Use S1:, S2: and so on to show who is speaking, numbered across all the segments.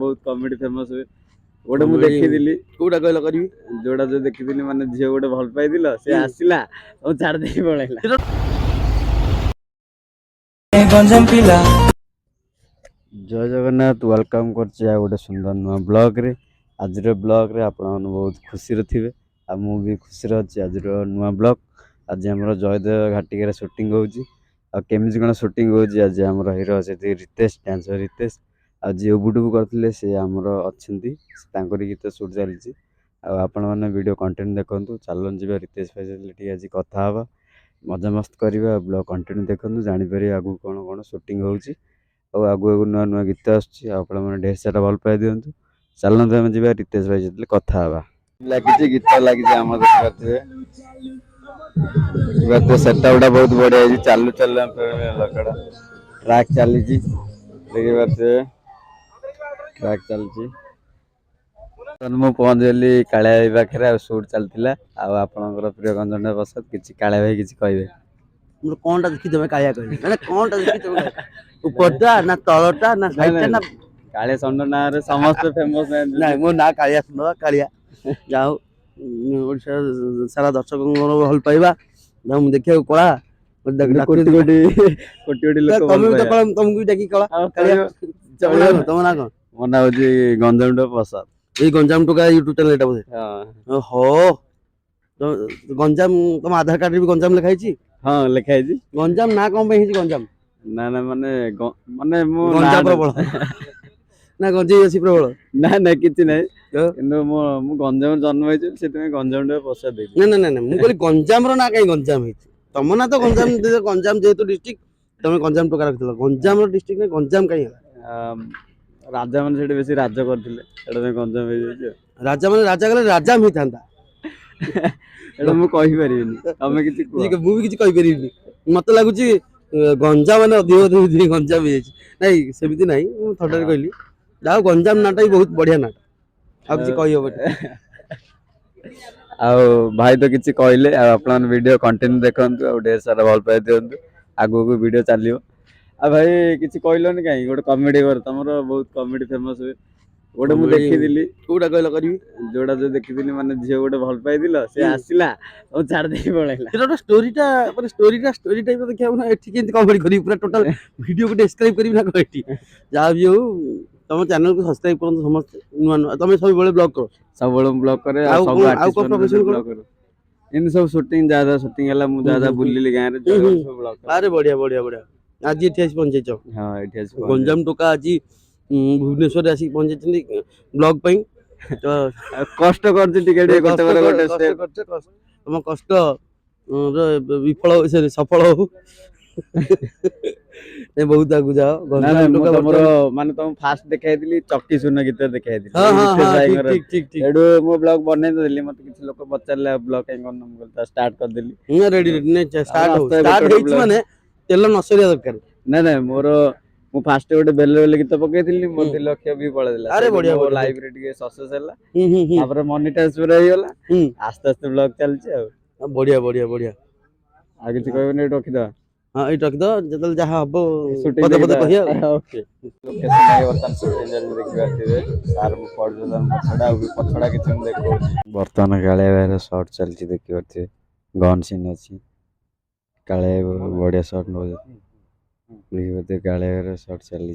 S1: बहुत comedy famous हुए गोटे मु देखिदिली
S2: कोडा कहल करबी
S1: जोड़ा जो देखिदिली माने झियो गोटे भल पाइदिल से आसिला और छाड़ दे पळैला
S2: गंजम पिला
S1: जय जगन्नाथ वेलकम करछि आ गोटे सुंदर नुआ ब्लॉग रे आज रे ब्लॉग रे आपण मन बहुत खुशी रे थिबे आ मु भी खुशी रे अछि आज रो नुआ ब्लॉग आज हमरो जयदेव घाटिका रे शूटिंग होउछि आ केमिज कोन शूटिंग होउछि आज हमरो हीरो अछि रितेश डांसर रितेश आ जे उबुडुबु करथिले से हमरो अछंती तांकरी गीत शूट चलछि आ आपण माने वीडियो कंटेंट देखंतु चालन जिबा रितेश फैसिलिटी आज कथा हवा मजा मस्त करबा ब्लॉग कंटेंट देखंतु जानि परि आगु कोन कोन शूटिंग होउछि और आगु आगु नुआ नुआ गीत आछि आपण माने ढेर सारा भल पाइ दियंतु चालन हम जिबा रितेश भाई जतले कथा हवा लागिछि गीत लागिछि हम देखते बात सेटअपटा बहुत बढ़िया है चालू चालू लकड़ा ट्रैक चली देखिए बात ट्रैक चलछि मु पहुंच गली कालिया भाई पाखे शूट चलता आपणकर प्रिय गंजन प्रसाद किसी कालिया भाई किसी कहे
S2: मोर कोनटा देखि देबे कालिया कहली माने कोनटा देखि देबे ऊपरटा ना तळटा ना साइडटा ना
S1: कालिया संड ना रे समस्त फेमस
S2: ना मो ना कालिया सुनो कालिया जाओ ओडिसा सारा दर्शक भल पाइबा हम देखियो कोला
S1: कोटी कोटी कोटी कोटी लोक
S2: तुम भी देखि कोला कालिया तुम ना कोन
S1: मना होजी गंजम प्रसाद
S2: এই গঞ্জাম টোকা ইউটিউব চ্যানেল এটা বসে ওহো তো গঞ্জাম তোমার আধার কার্ডে বি গঞ্জাম লেখা হইছি
S1: হ্যাঁ লেখা হইছি
S2: গঞ্জাম না কম পাই হইছি গঞ্জাম
S1: না না মানে মানে মু
S2: গঞ্জাম প্রবল না গঞ্জাই আছে প্রবল
S1: না না কিছু নাই কিন্তু মু গঞ্জাম জন্ম হইছি সেতমে গঞ্জাম টোকা প্রসাদ দেই
S2: না না না না মু কলি গঞ্জাম র না কাই গঞ্জাম হইছি তম না তো গঞ্জাম গঞ্জাম যেহেতু ডিস্ট্রিক্ট তুমি গঞ্জাম টোকা রাখছিল গঞ্জাম র ডিস্ট্রিক্ট না গঞ্জাম কাই হলা राजा मान से बेसी राजा करथिले एटा में गंजाम हे जाय राजा मान राजा गले राजा ही थांदा
S1: एटा मु कहि परिबिनी तमे किछि
S2: मु भी किछि कहि परिबिनी मते लागुची गंजाम माने अधिक अधिक गंजाम हे जाय नाही सेमिति नाही मु थडरे कहली जाओ गंजाम नाटा ही बहुत बढ़िया नाटा आ किछि कहि होबे
S1: आ भाई तो किछि कहले आ आपन वीडियो कंटेंट देखंतु आ ढेर सारा भल पाइ दियंतु आगु को वीडियो चलियो आ भाई किछि कहलोनी काई गोटे कॉमेडी कर तमरो बहुत कॉमेडी फेमस हुए गोटे मु देखिदिली
S2: कोडा कहल करबी
S1: जोड़ा जो देखिदिली माने झियो गोटे भल पाइदिल से आसिला और छाड़ दे पळैला
S2: एटा स्टोरीटा माने स्टोरी टाइप देखिया ना एठी केंति कॉमेडी करी पूरा टोटल वीडियो को डिस्क्राइब करी ना एठी जा भी हो तम चैनल को सब्सक्राइब करन समस्त नुआ तमे सब बेले ब्लॉग करो
S1: सब बेले ब्लॉग करे आ सब आर्टिस्ट प्रोफेशनल ब्लॉग करो इन सब शूटिंग ज्यादा शूटिंग हला मु ज्यादा बुल्लीली गां रे सब ब्लॉग
S2: अरे बढ़िया बढ़िया बढ़िया आज इतिहास पहुंचे छ
S1: हां इतिहास
S2: गंजाम टोका आज भुवनेश्वर आसी पहुंचे ब्लॉग पई तो
S1: कष्ट करछ टिकेट गोटे स्टेप
S2: तुम कष्ट विफल से सफल हो ए बहुत आगु जाओ
S1: गंजाम टोका हमरो माने तुम फास्ट देखाइ दिली चक्की सुन गीत देखाइ दिली
S2: हां ठीक ठीक ठीक
S1: एडो मो ब्लॉग बने देली मते किछ लोक पचारले ब्लॉग काई कोन हम बोलता स्टार्ट कर देली
S2: रेडी रेडी ने स्टार्ट हेच माने तेल नसरिया दरकार
S1: ना ना मोर मु फास्ट गोटे बेले बेले गीत पकेइथिली मो 2 लाख भी पळे दिला
S2: अरे बढ़िया
S1: लाइव रे टिके सक्सेस हला तापर मोनेटाइज पूरा हो गला आस्ते आस्ते ब्लॉग चलछि आ
S2: बढ़िया बढ़िया बढ़िया
S1: आ किछ कहबे रखि द
S2: हां ई रखि द जतल जहा हबो पद पद कहिया
S1: ओके लोकेशन नाही वर्तन शूटिंग जल्दी देखि आथिबे सार मु पड़ जदन पछड़ा किछ देखो वर्तमान काले भाई शॉट चलछि देखि आथिबे गन सीन अछि काले बढ़िया शॉट नो देखिए काले शॉट चली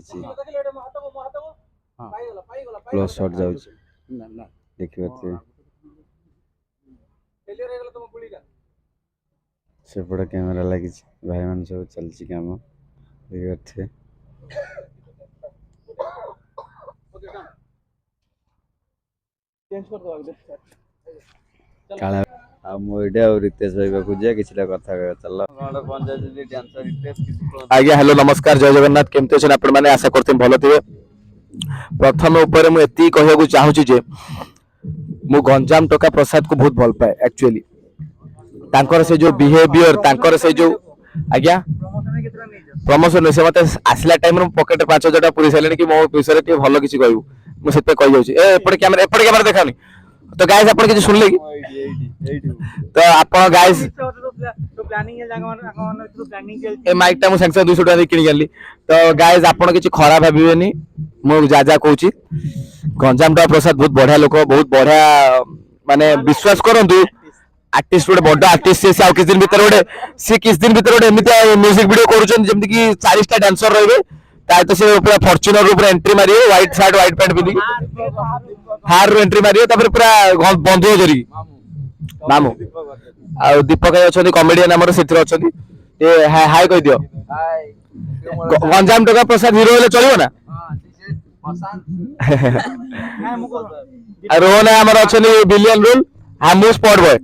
S1: क्लोज शॉट जाउछ देखिए सेपटे कैमरा लगी भाई मान सब चलछि काम देखिए काला आ मोइडा और रितेश भाई बाकू जे किछला कथा चल पंचायत डांसर रितेश
S3: आज्ञा हेलो नमस्कार जय जगन्नाथ केमते छन आपण माने आशा करते भलो थिबे प्रथम ऊपर मु एती कहया को चाहू छी जे मु गंजाम टोका प्रसाद को बहुत भल पाए एक्चुअली तांकर से जो बिहेवियर तांकर से जो आज्ञा प्रमोशन से मते आसला टाइम रो पॉकेट 5000 पुरी सेलेनी कि मो पैसा रे के भलो किछि कहू मु सेते कहि जाउ छी ए एपटे कैमरा देखानी तो गाइस आपण किछ सुनले कि तो आपण गाइस ए माइक टा मु संग 200 टका दे किनि गेली तो गाइस आपण किछ खराब भाबिबेनी मु जा कहूची गंजाम टा प्रसाद बहुत बढ़िया लोक बहुत बढ़िया माने विश्वास करंतु आर्टिस्ट गोटे बड़ आर्टिस्ट से किस दिन भीतर गोटे सी किस दिन भीतर गोटे एमती म्यूजिक वीडियो करुछन जेमति कि 40 टा डांसर रहबे तो से पूरा फॉर्च्यूनर ऊपर एंट्री मारियो व्हाइट शर्ट व्हाइट पैंट पिंदी हार रो एंट्री मारियो तापर पूरा बंधु जरी मामू आ दीपक अछंती कॉमेडियन हमर सेतिर अछंती ए हाय कह दियो गंजाम टका प्रसाद हीरो हेले चलिबो ना रोहन हमर अछंती बिलियन रूल हमू स्पॉट बॉय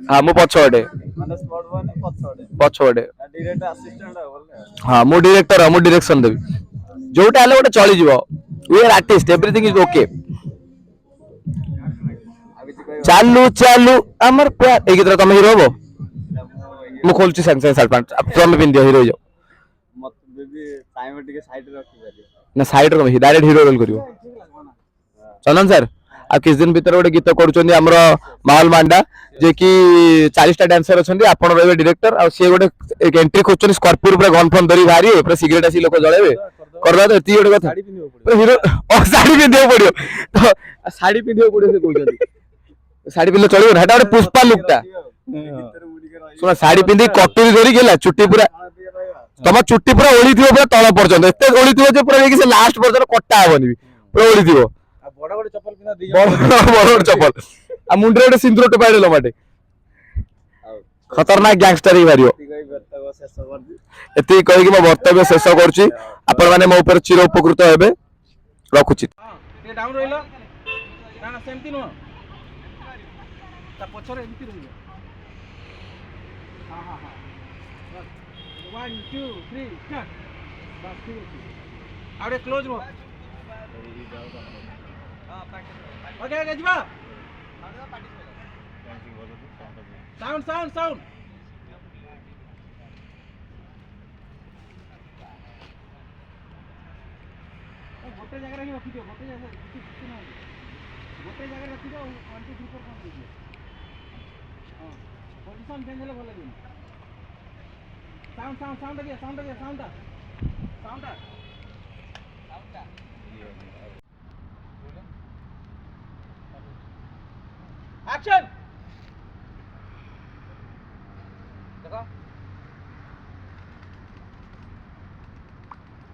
S3: हाँ मु पछोडे पछोडे हाँ मु डायरेक्टर मु डायरेक्शन देबी जोटा हले गोटे चली जीवो we are artist everything is okay चालू चालू अमर प्यार एक तरह तुम हीरो हो मु खोलची संग संग साल पांच अब तुम पिन दियो हीरो जाओ
S1: मत बेबी टाइम टिके साइड रखि पारियो
S3: ना साइड रो डायरेक्ट हीरो रोल करियो चलन सर आ किस दिन भीतर गोटे गीत करूछन्ती हमर माहौल मांडा जे कि 40 टा डांसर अछन्ती आपण रहबे डायरेक्टर आ से गोटे एक एंट्री खोजछन स्कॉर्पियो पूरा गन फन धरी भारी पूरा सिगरेट आसी लोक जळेबे करबा तो एती गोटे कथा पूरा हीरो ओ साड़ी पिंदियो पड़ियो तो साड़ी पिंदियो पड़ियो से कहउछन्ती साड़ी पिंदियो चलियो हेटा गोटे पुष्पा लुकटा सुना साड़ी पिंदी कटुरी धरी गेला चुट्टी पूरा तम चुट्टी पूरा ओळी थिबो पूरा तळ पर्यंत एते ओळी थिबो जे पूरा से लास्ट पर्यंत कट्टा होबनी पूरा ओळी थिबो बड़ बड़ चप्पल पिना दिया बड़ बड़ चप्पल आ मुंडरे गोटे सिंदूर टपाइले लमाटे खतरनाक गैंगस्टर ही भारियो एति कहि कि मो वक्तव्य शेष करछि आपण माने मो ऊपर चिर उपकृत हेबे रखुछि
S4: ये डाउन रहिलो ना ना सेमती नो ता पछरे एमती रहिलो हां हां हां 1 2 3 स्टार्ट बस ठीक अछि आरे क्लोज रो ओके ओके जीवा साउंड साउंड साउंड गोटे जगह रे रखि दियो गोटे जगह रखि दियो 1 2 3 4 5 दियो हां पोजीशन चेंज हेले भले दिन साउंड साउंड साउंड दिया साउंड एक्शन देखो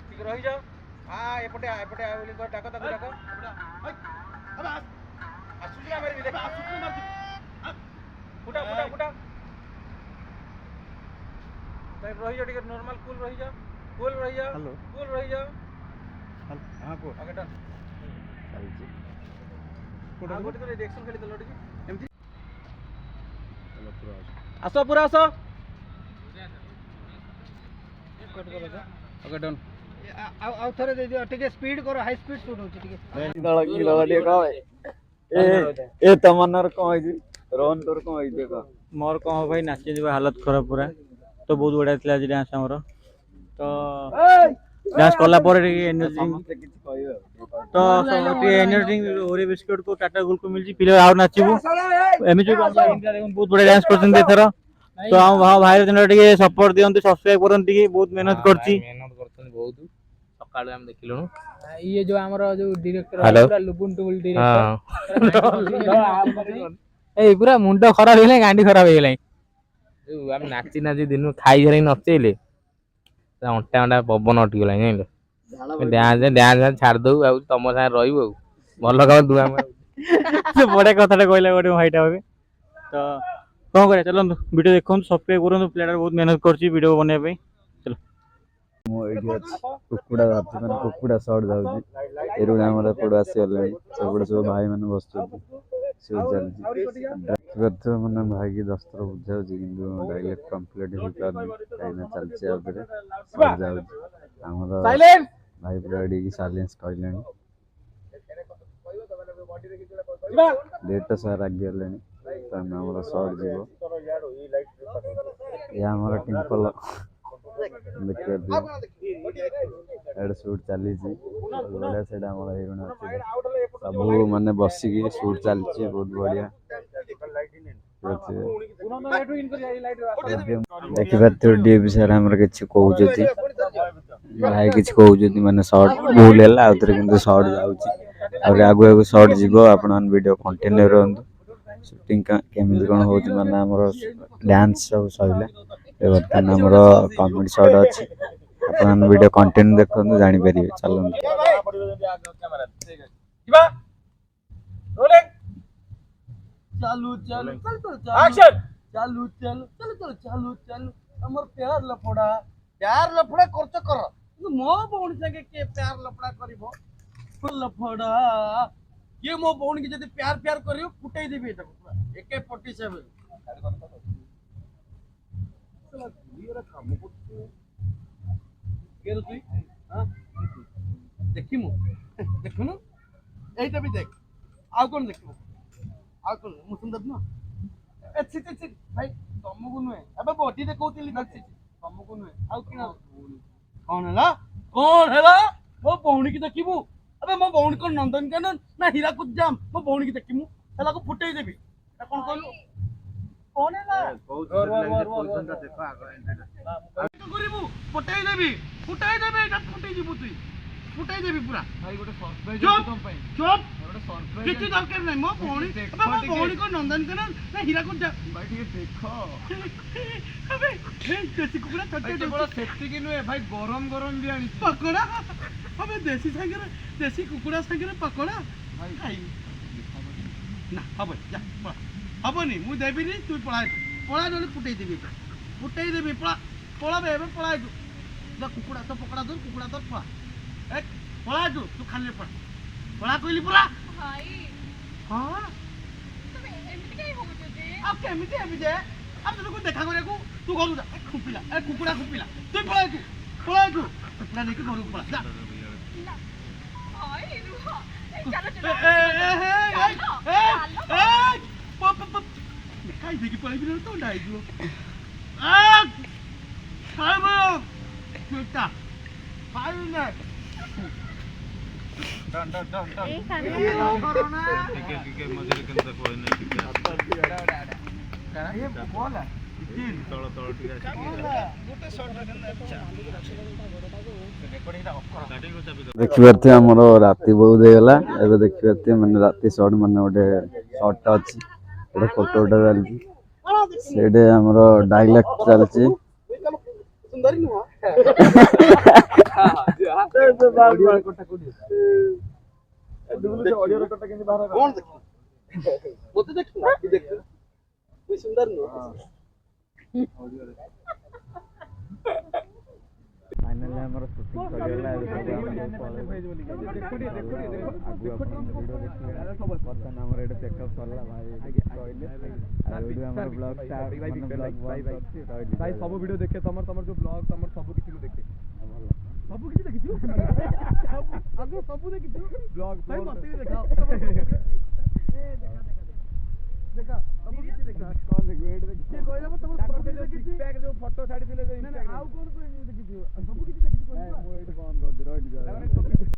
S4: ठीक रही जाओ हां एपटे आ बोली को डाको अब आसुला मारी देख आसुला मार फुटा टाइप रही जाओ ठीक नॉर्मल कूल रही जाओ हेलो कूल रही जाओ हां को ओके डन चल कोडा गोटे तो रिएक्शन खेली दलो ठीक एमती आसो पूरा आसो ओके डन आउ थरे दे दियो ठीक स्पीड करो हाई स्पीड शूट होची ठीक
S1: दळ टिके कह ए तमन्नार कोन होई रोहन तोर कोन होई देखो
S4: मोर कह भाई नाचे जीवा हालत खराब पूरा तो बहुत बढ़िया थिला जी डांस हमरो तो डांस करला पर एनर्जी
S1: समस्त किछ कहबो
S4: तो एनर्जी ओरे बिस्कुट को टाटा गुल को मिलजी पिले आउ नाचिबो एमे जो इंडिया देखो बहुत बढ़िया डांस करछन एथरा तो हम भाई जन टिके सपोर्ट दियंती सब्सक्राइब करन टिके बहुत मेहनत करछि
S5: बहुत सकाळ हम देखिलु ये जो हमर जो डायरेक्टर पूरा लुबुन टुबुल डायरेक्टर ए पूरा मुंडो खराब हेले गांडी खराब हेले हम नाची नाची दिन खाई धरै नचेले अंटा अंटा पवन अटकी गला जानिलो डांस छाड़ दउ आ तम साथ रहिबो भल काम दुआ
S4: से बड़े कथाटा कहला गोटे भाईटा होबे तो कौन करे चलो वीडियो देखो सब्सक्राइब करो प्लेयर बहुत मेहनत करछि वीडियो बने पे चलो
S1: मो एडी अछि कुकुडा जाति माने कुकुडा शॉट जाउछि एरुडा हमर पडो आसी गले सब भाई माने बसछु से चलछि गथ माने भाई की दस्तर बुझाउ छी किंतु डायरेक्ट कंप्लीट हो पानी काइना चलछि आबरे सब जाउछि हमर साइलेंट भाई रेडी की साइलेंस कहलेनी डेट सार आगे गेलेनी त हमर शॉट जीवो या हमर टिम्पल देखिए ଏଇଟା ସୁଟ୍ ଚାଲିଛି ବହୁତ ବଢ଼ିଆ ସେଇଟା ଆମର ହେଇଗଣି ଅଛି ସବୁ ମାନେ ବସିକି ସୁଟ୍ ଚାଲିଛି ବହୁତ ବଢ଼ିଆ ଦେଖିପାରୁଥିବ ଡିଏପି ସାର୍ ଆମର କିଛି କହୁଛନ୍ତି ଭାଇ କିଛି କହୁଛନ୍ତି ମାନେ ସର୍ଟ ଭୁଲ ହେଲା ଆଉଥରେ କିନ୍ତୁ ସର୍ଟ ଯାଉଛି ଆହୁରି ଆଗକୁ ଆଗକୁ ସର୍ଟ ଯିବ ଆପଣମାନେ ଭିଡ଼ିଓ କଣ୍ଟିନ୍ୟୁ ରୁହନ୍ତୁ ସୁଟିଂ କେମିତି କ'ଣ ହେଉଛି ମାନେ ଆମର ଡ୍ୟାନ୍ସ ସବୁ ସରିଲା ବର୍ତ୍ତମାନ ଆମର କମେଡ଼ି ସର୍ଟ ଅଛି ଆପଣମାନେ ଭିଡ଼ିଓ କଣ୍ଟିନ୍ୟୁ ଦେଖନ୍ତୁ ଜାଣିପାରିବେ ଚାଲନ୍ତୁ
S2: चालू चालू चल चल चालू चालू चल चल चालू चालू हमर प्यार लफड़ा करत कर मो बौन संगे के प्यार लफड़ा करिवो लफड़ा ये मो बौन के जदी प्यार प्यार करियो फुटाई देबे एटा एके 47 चला दुनिया काम करछु के रे तू हां देखिमु देखुनु एटा भी देख आउ कोन देखिमु आउ कोन मु सुंदर न अच्छी अच्छी भाई तुमको नुहे अबे बॉडी देखौतिली अच्छी तुमको नुहे आउ किना कौन हैला मो बौणी की देखिमु अबे मो बौणी को नंदनकानन ना हीराकुद जाम मो बौणी की देखिमु हैला को फुटेई देबी ए कोन कहलु कौन हैला देखो आगो करिबु फुटेई देबी एटा फुटेई दिबु तुई फुटाई देबी पूरा भाई गोटे सरप्राइज है तुम पे चुप गोटे सरप्राइज किछि दरकार नै मो भौणी अबे मो भौणी को नंदनकानन ना हीराकुद जा भाई ठीक देखो अबे देसी कुकुड़ा छोटे छोटे बड़ा सेफ्टी की नुए भाई गरम गरम भी आनी पकोड़ा अबे देसी कुकुड़ा संगे पकोड़ा भाई खाई ना हबे जा हबनी मु देबी नी तू पळा नले फुटाई देबी पळा बे पळा जा कुकुड़ा तो पकड़ा दो कुकुड़ा तो पळा पळा तू खाली पळा कहली पूरा
S6: भाई
S2: हां
S6: तुम एमिति काई हो जे
S2: अब केमिति हेबी जे अब तुमको देखा करे को तू घर जा खुपिला ए कुकुड़ा खुपिला तू पळा तू कुकुड़ा लेके घर को पळा जा
S6: भाई रुको चलो
S2: ए पप काई देखि पळा भी तो डाई दियो आ खाइबो बेटा खाइ ना डन
S6: ए खाना
S2: कोरोना
S4: ठीक है मजे के अंदर कोई नहीं ठीक है
S2: ये बोल
S4: तळ ठीक है
S2: गोटे शॉट रखना रेकॉर्डिंग ऑफ कर
S4: काटिंग को चाबी
S1: ଦେଖିପାରୁଥିବେ ଆମର ରାତି ବହୁତ ହେଇଗଲା ଏବେ ଦେଖିପାରୁଥିବେ ମାନେ ରାତି ସର୍ଟ ମାନେ ଗୋଟେ ସର୍ଟଟା ଅଛି ଗୋଟେ ଫଟୋଟା ଚାଲିଛି ସେଇଠି ଆମର ଡାଇଲଗ ଚାଲିଛି
S2: सुंदरी नुआ ऑडियो रिकॉर्ड केनी बाहर कौन देख मोते देख की देख कोई सुंदर नुआ
S1: फाइनली ଆମର ଶୁଟିଂ ସରିଗଲା ଏବେ ସବୁ ବର୍ତ୍ତମାନ ଆମର ଏଇଟା ଚେକଅପ୍ ସରିଲା ଭାଇ କହିଲେ ଆଉ ଏଇଠି ଆମର ବ୍ଲଗ୍
S3: भाई सब वीडियो देखे तमर जो ब्लॉग तमर सब किछि को देखे
S2: सब किछि देखिछु आगो सब देखिछु
S3: ब्लॉग
S2: भाई मते भी देखा देखा सब किछि देखा
S3: कौन देख वेट देख
S2: के कहला तमर फोटो देखिछि
S3: सिक्स पैक जो फोटो छाडी दिले जो
S2: ना आउ कोन कोइ देखिछु सब किछि देखिछु
S3: मैं वो एट बंद कर दे रह